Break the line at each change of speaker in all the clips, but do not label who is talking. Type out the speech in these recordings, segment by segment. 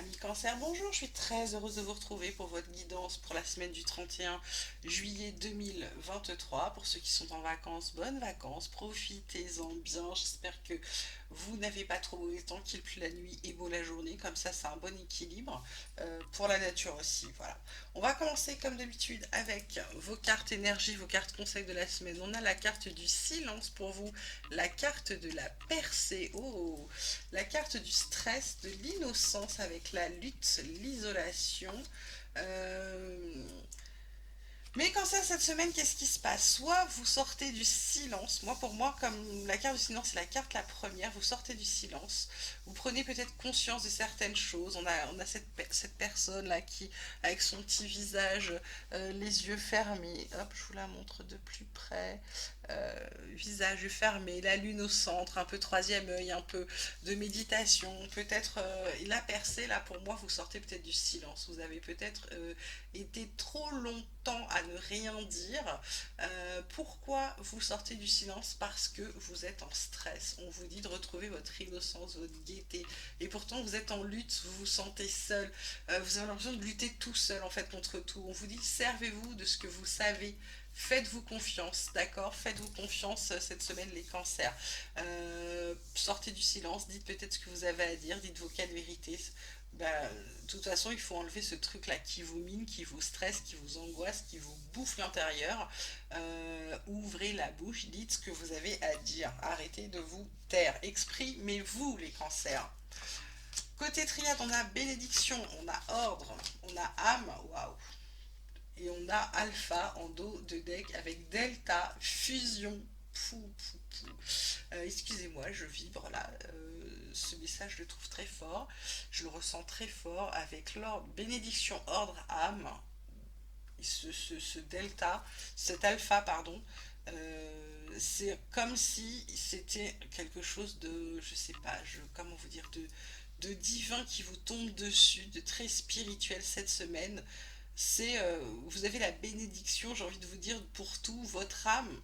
Ami Cancer, bonjour, je suis très heureuse de vous retrouver pour votre guidance pour la semaine du 31 juillet 2023. Pour ceux qui sont en vacances, bonnes vacances, profitez-en bien. J'espère que vous n'avez pas trop mauvais temps, qu'il pleut la nuit et beau la journée. Comme ça, c'est un bon équilibre pour la nature aussi. Voilà. On va commencer comme d'habitude avec vos cartes énergie, vos cartes conseils de la semaine. On a la carte du silence pour vous, la carte de la percée. Oh, la carte du stress, de l'innocence avec la lutte, l'isolation. Euh, mais quand ça, cette semaine, qu'est-ce qui se passe? Soit vous sortez du silence, moi pour moi, comme la carte du silence c'est la carte la première, vous sortez du silence, vous prenez peut-être conscience de certaines choses, on a cette personne-là qui, avec son petit visage, les yeux fermés, hop, je vous la montre de plus près, visage fermé, la lune au centre, un peu troisième œil, un peu de méditation, peut-être, la percée, là pour moi, vous sortez peut-être du silence, vous avez peut-être été trop longtemps à ne rien dire. Pourquoi vous sortez du silence? Parce que vous êtes en stress. On vous dit de retrouver votre innocence, votre gaieté. Et pourtant, vous êtes en lutte, vous vous sentez seul. Vous avez l'impression de lutter tout seul, en fait, contre tout. On vous dit, servez-vous de ce que vous savez. Faites-vous confiance, d'accord? Faites-vous confiance cette semaine, les cancers. Sortez du silence, dites peut-être ce que vous avez à dire, dites vos cas de vérité. Bah, de toute façon, il faut enlever ce truc-là qui vous mine, qui vous stresse, qui vous angoisse, qui vous bouffe l'intérieur. Ouvrez la bouche, dites ce que vous avez à dire. Arrêtez de vous taire. Exprimez-vous, les cancers. Côté triade, on a bénédiction, on a ordre, on a âme, waouh. Et on a alpha en dos de deck avec delta, fusion. Pou, pou, pou. Excusez-moi, je vibre là. Ce message, je le trouve très fort. Je le ressens très fort avec l'ordre, bénédiction, ordre, âme. Et ce delta, cet alpha, pardon, c'est comme si c'était quelque chose de, je sais pas, comment vous dire, de divin qui vous tombe dessus, de très spirituel cette semaine. Vous avez la bénédiction, j'ai envie de vous dire, pour tout, votre âme.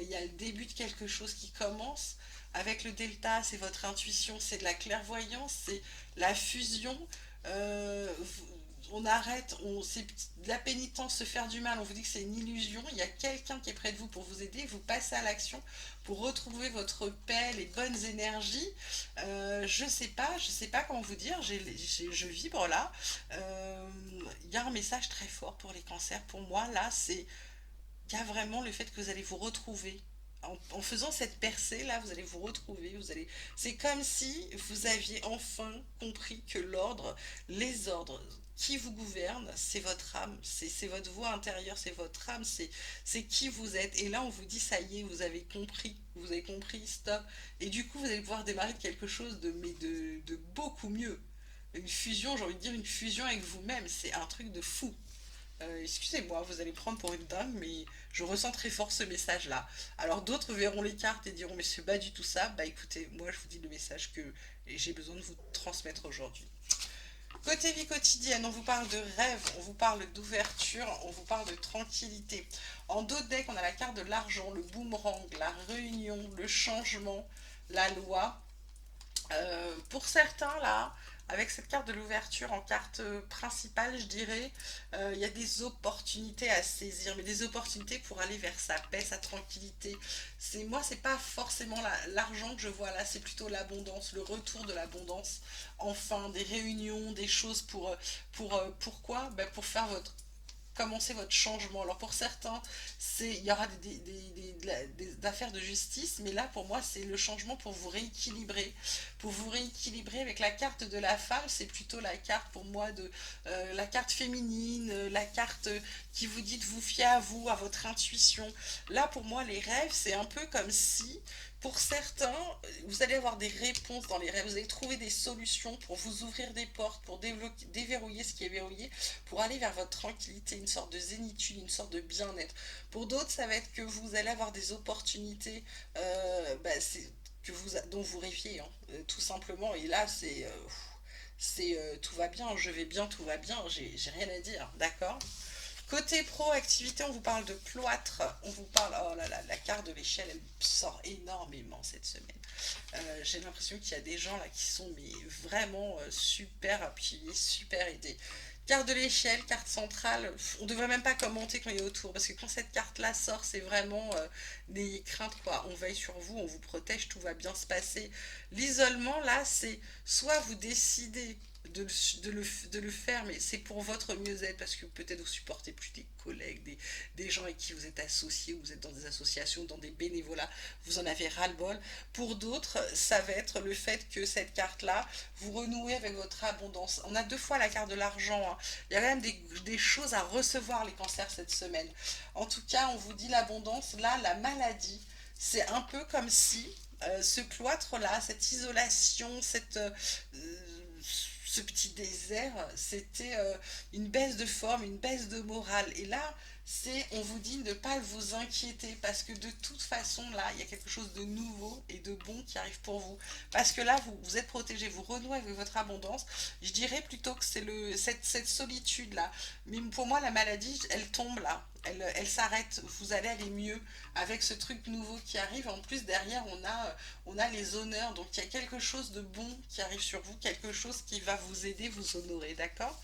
Il y a le début de quelque chose qui commence. Avec le delta, c'est votre intuition, c'est de la clairvoyance, c'est la fusion. On arrête, c'est de la pénitence, se faire du mal, on vous dit que c'est une illusion, il y a quelqu'un qui est près de vous pour vous aider, vous passez à l'action pour retrouver votre paix, les bonnes énergies. Je sais pas comment vous dire, je vibre là. Il y a un message très fort pour les cancers. Pour moi, là, il y a vraiment le fait que vous allez vous retrouver. En faisant cette percée là, vous allez vous retrouver, c'est comme si vous aviez enfin compris que les ordres qui vous gouvernent, c'est votre âme, c'est votre voix intérieure, c'est votre âme, c'est qui vous êtes. Et là, on vous dit, ça y est, vous avez compris, stop. Et du coup, vous allez pouvoir démarrer de quelque chose de beaucoup mieux. Une fusion, j'ai envie de dire une fusion avec vous-même, c'est un truc de fou. Excusez-moi, vous allez prendre pour une dame, mais je ressens très fort ce message-là. Alors d'autres verront les cartes et diront, mais c'est pas du tout ça. Bah écoutez, moi je vous dis le message que j'ai besoin de vous transmettre aujourd'hui. Côté vie quotidienne, on vous parle de rêve, on vous parle d'ouverture, on vous parle de tranquillité. En dos de deck, on a la carte de l'argent, le boomerang, la réunion, le changement, la loi. Pour certains, là, avec cette carte de l'ouverture en carte principale, je dirais, il y a des opportunités à saisir, mais des opportunités pour aller vers sa paix, sa tranquillité. Moi, c'est pas forcément l'argent que je vois là, c'est plutôt l'abondance, le retour de l'abondance. Enfin, des réunions, des choses pourquoi? Ben, pour faire commencer votre changement. Alors pour certains, il y aura des affaires de justice, mais là pour moi c'est le changement pour vous rééquilibrer. Pour vous rééquilibrer avec la carte de la femme, c'est plutôt la carte pour moi de la carte féminine, la carte qui vous dit de vous fier à vous, à votre intuition. Là pour moi les rêves, c'est un peu comme si pour certains, vous allez avoir des réponses dans les rêves, vous allez trouver des solutions pour vous ouvrir des portes, pour déverrouiller ce qui est verrouillé, pour aller vers votre tranquillité, une sorte de zénitude, une sorte de bien-être. Pour d'autres, ça va être que vous allez avoir des opportunités dont vous rêviez, hein, tout simplement. Et là, tout va bien, je vais bien, tout va bien, j'ai rien à dire, d'accord? Côté pro, activité, on vous parle de cloître, on vous parle, oh là là, la carte de l'échelle, elle sort énormément cette semaine. J'ai l'impression qu'il y a des gens là qui sont mais vraiment super appuyés, super aidés. Carte de l'échelle, carte centrale, on devrait même pas commenter quand il est autour, parce que quand cette carte-là sort, c'est vraiment n'ayez crainte quoi. On veille sur vous, on vous protège, tout va bien se passer. L'isolement là, c'est soit vous décidez de le faire, mais c'est pour votre mieux-être, parce que peut-être vous supportez plus des collègues, des gens avec qui vous êtes associés, ou vous êtes dans des associations, dans des bénévolats, vous en avez ras-le-bol. Pour d'autres, ça va être le fait que cette carte-là, vous renouez avec votre abondance. On a deux fois la carte de l'argent, hein. Il y a quand même des choses à recevoir les cancers cette semaine. En tout cas, on vous dit l'abondance, là, la maladie, c'est un peu comme si ce cloître-là, cette isolation, ce petit désert, c'était une baisse de forme, une baisse de morale. Et là, on vous dit de ne pas vous inquiéter, parce que de toute façon, là, il y a quelque chose de nouveau et de bon qui arrive pour vous. Parce que là, vous êtes protégé, vous renouez avec votre abondance. Je dirais plutôt que c'est cette solitude-là. Mais pour moi, la maladie, elle tombe là. Elle s'arrête, vous allez aller mieux avec ce truc nouveau qui arrive. En plus, derrière, on a les honneurs. Donc, il y a quelque chose de bon qui arrive sur vous, quelque chose qui va vous aider, vous honorer, d'accord?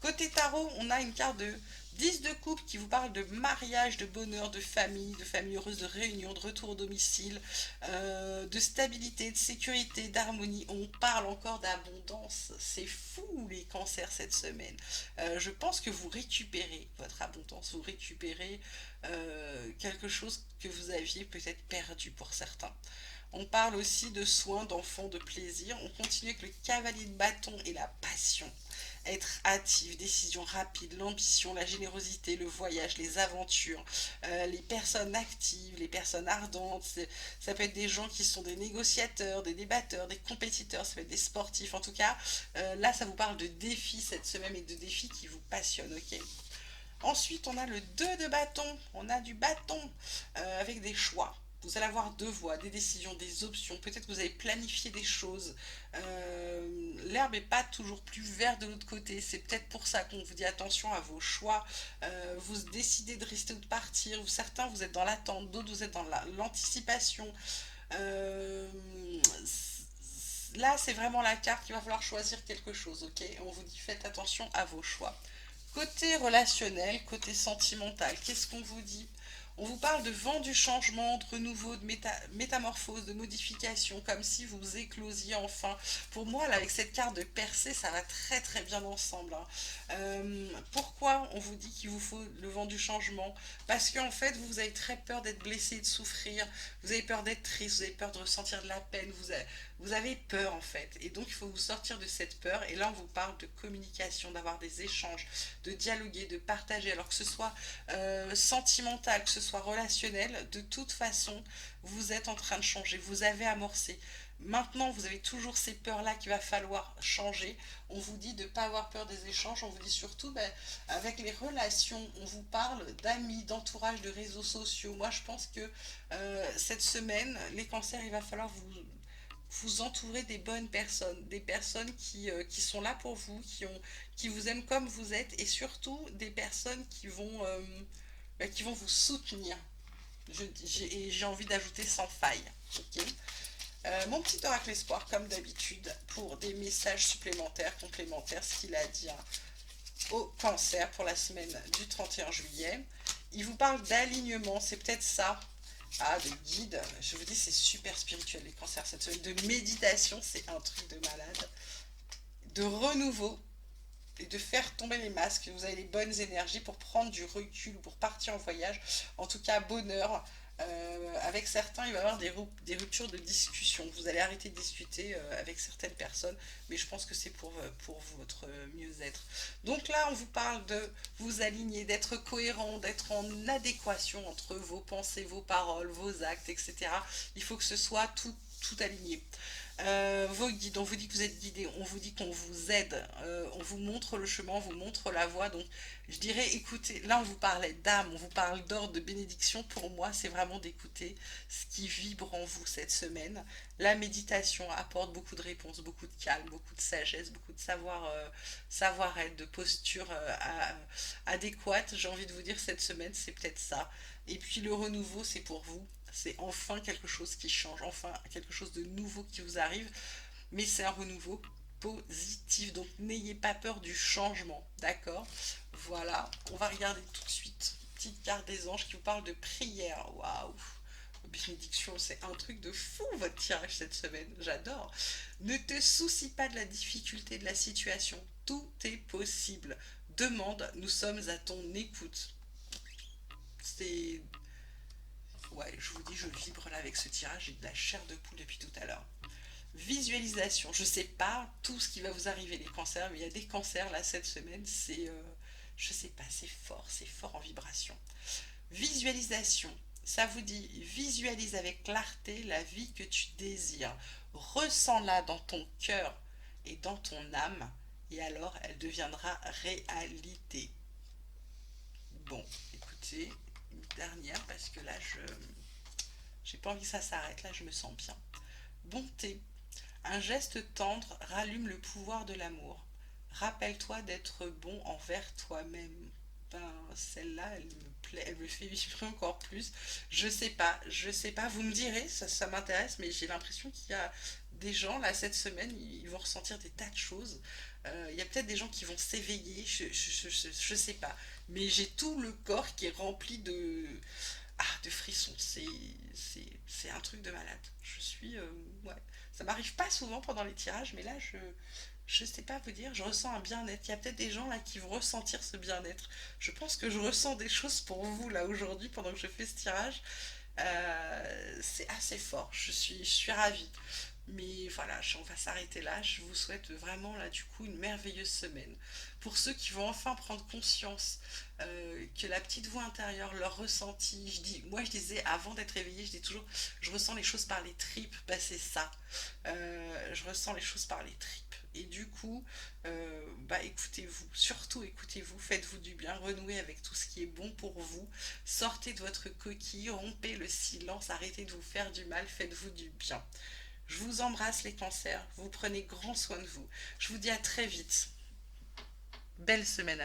Côté tarot, on a une carte de 10 de coupe qui vous parle de mariage, de bonheur, de famille heureuse, de réunion, de retour au domicile, de stabilité, de sécurité, d'harmonie. On parle encore d'abondance. C'est fou les cancers cette semaine. Je pense que vous récupérez votre abondance, vous récupérez quelque chose que vous aviez peut-être perdu pour certains. On parle aussi de soins, d'enfants, de plaisir. On continue avec le cavalier de bâton et la passion. Être hâtif, décision rapide, l'ambition, la générosité, le voyage, les aventures, les personnes actives, les personnes ardentes. Ça peut être des gens qui sont des négociateurs, des débatteurs, des compétiteurs, ça peut être des sportifs. En tout cas, là, ça vous parle de défis cette semaine et de défis qui vous passionnent, ok? Ensuite, on a le 2 de bâton. On a du bâton avec des choix. Vous allez avoir deux voies, des décisions, des options. Peut-être que vous avez planifié des choses. L'herbe n'est pas toujours plus verte de l'autre côté. C'est peut-être pour ça qu'on vous dit attention à vos choix. Vous décidez de rester ou de partir. Certains, vous êtes dans l'attente. D'autres, vous êtes dans l'anticipation. Euh, Là, c'est vraiment la carte qu'il va falloir choisir quelque chose, ok? On vous dit faites attention à vos choix. Côté relationnel, côté sentimental, qu'est-ce qu'on vous dit? On vous parle de vent du changement, de renouveau, de métamorphose, de modification, comme si vous éclosiez enfin. Pour moi, là, avec cette carte de percée, ça va très très bien ensemble, hein. Pourquoi on vous dit qu'il vous faut le vent du changement? Parce qu'en fait, vous avez très peur d'être blessé, de souffrir, vous avez peur d'être triste, vous avez peur de ressentir de la peine, vous avez peur en fait. Et donc, il faut vous sortir de cette peur. Et là, on vous parle de communication, d'avoir des échanges, de dialoguer, de partager, alors que ce soit sentimental, que ce soit relationnel, de toute façon, vous êtes en train de changer, vous avez amorcé. Maintenant, vous avez toujours ces peurs-là qu'il va falloir changer. On vous dit de ne pas avoir peur des échanges. On vous dit surtout, ben, avec les relations, on vous parle d'amis, d'entourage, de réseaux sociaux. Moi, je pense que cette semaine, les cancers, il va falloir vous entourer des bonnes personnes, des personnes qui sont là pour vous, qui vous aiment comme vous êtes, et surtout des personnes qui vont vous soutenir. Et j'ai envie d'ajouter sans faille. Ok. Mon petit oracle espoir, comme d'habitude, pour des messages supplémentaires, complémentaires, ce qu'il a dit, hein, au cancer pour la semaine du 31 juillet. Il vous parle d'alignement, c'est peut-être ça. Ah, de guide, je vous dis, c'est super spirituel les cancers cette semaine. De méditation, c'est un truc de malade. De renouveau et de faire tomber les masques. Vous avez les bonnes énergies pour prendre du recul, pour partir en voyage. En tout cas, bonheur. Avec certains, il va y avoir des ruptures de discussion. Vous allez arrêter de discuter avec certaines personnes, mais je pense que c'est pour votre mieux-être. Donc là, on vous parle de vous aligner, d'être cohérent, d'être en adéquation entre vos pensées, vos paroles, vos actes, etc. Il faut que ce soit tout aligné. Vos guides, on vous dit que vous êtes guidés, on vous dit qu'on vous aide, on vous montre le chemin, on vous montre la voie. Donc, je dirais, écoutez, là on vous parlait d'âme, on vous parle d'ordre, de bénédiction. Pour moi, c'est vraiment d'écouter ce qui vibre en vous cette semaine. La méditation apporte beaucoup de réponses, beaucoup de calme, beaucoup de sagesse, beaucoup de savoir-être, de posture adéquate. J'ai envie de vous dire, cette semaine, c'est peut-être ça. Et puis le renouveau, c'est pour vous. C'est enfin quelque chose qui change, enfin quelque chose de nouveau qui vous arrive, mais c'est un renouveau positif. Donc n'ayez pas peur du changement, d'accord? Voilà, on va regarder tout de suite. Petite carte des anges qui vous parle de prière. Waouh! Bénédiction, c'est un truc de fou votre tirage cette semaine, j'adore. Ne te soucie pas de la difficulté de la situation, tout est possible. Demande, nous sommes à ton écoute. C'est Ouais, je vous dis, je vibre là avec ce tirage, j'ai de la chair de poule depuis tout à l'heure. Visualisation, je sais pas tout ce qui va vous arriver les cancers, mais il y a des cancers là cette semaine, je sais pas, c'est fort en vibration. Visualisation, ça vous dit, visualise avec clarté la vie que tu désires, ressens-la dans ton cœur et dans ton âme, et alors elle deviendra réalité. Bon, écoutez, une dernière parce que là j'ai pas envie que ça s'arrête, là je me sens bien. Bonté. Un geste tendre rallume le pouvoir de l'amour. Rappelle-toi d'être bon envers toi-même. Ben, celle-là, elle me plaît, elle me fait vibrer encore plus. Je sais pas, vous me direz, ça m'intéresse, mais j'ai l'impression qu'il y a des gens, là, cette semaine, ils vont ressentir des tas de choses. Il y a peut-être des gens qui vont s'éveiller, je sais pas. Mais j'ai tout le corps qui est rempli de frissons. C'est un truc de malade. Ouais. Ça m'arrive pas souvent pendant les tirages, mais là, je sais pas vous dire, je ressens un bien-être. Il y a peut-être des gens là qui vont ressentir ce bien-être. Je pense que je ressens des choses pour vous là aujourd'hui pendant que je fais ce tirage. C'est assez fort. Je suis ravie. Mais voilà, on va s'arrêter là. Je vous souhaite vraiment là du coup une merveilleuse semaine. Pour ceux qui vont enfin prendre conscience que la petite voix intérieure, leur ressenti, moi je disais avant d'être éveillée, je dis toujours, je ressens les choses par les tripes. Bah c'est ça. Je ressens les choses par les tripes. Et du coup, bah écoutez-vous, surtout écoutez-vous, faites-vous du bien, renouez avec tout ce qui est bon pour vous, sortez de votre coquille, rompez le silence, arrêtez de vous faire du mal, faites-vous du bien. Je vous embrasse les cancers, vous prenez grand soin de vous. Je vous dis à très vite. Belle semaine à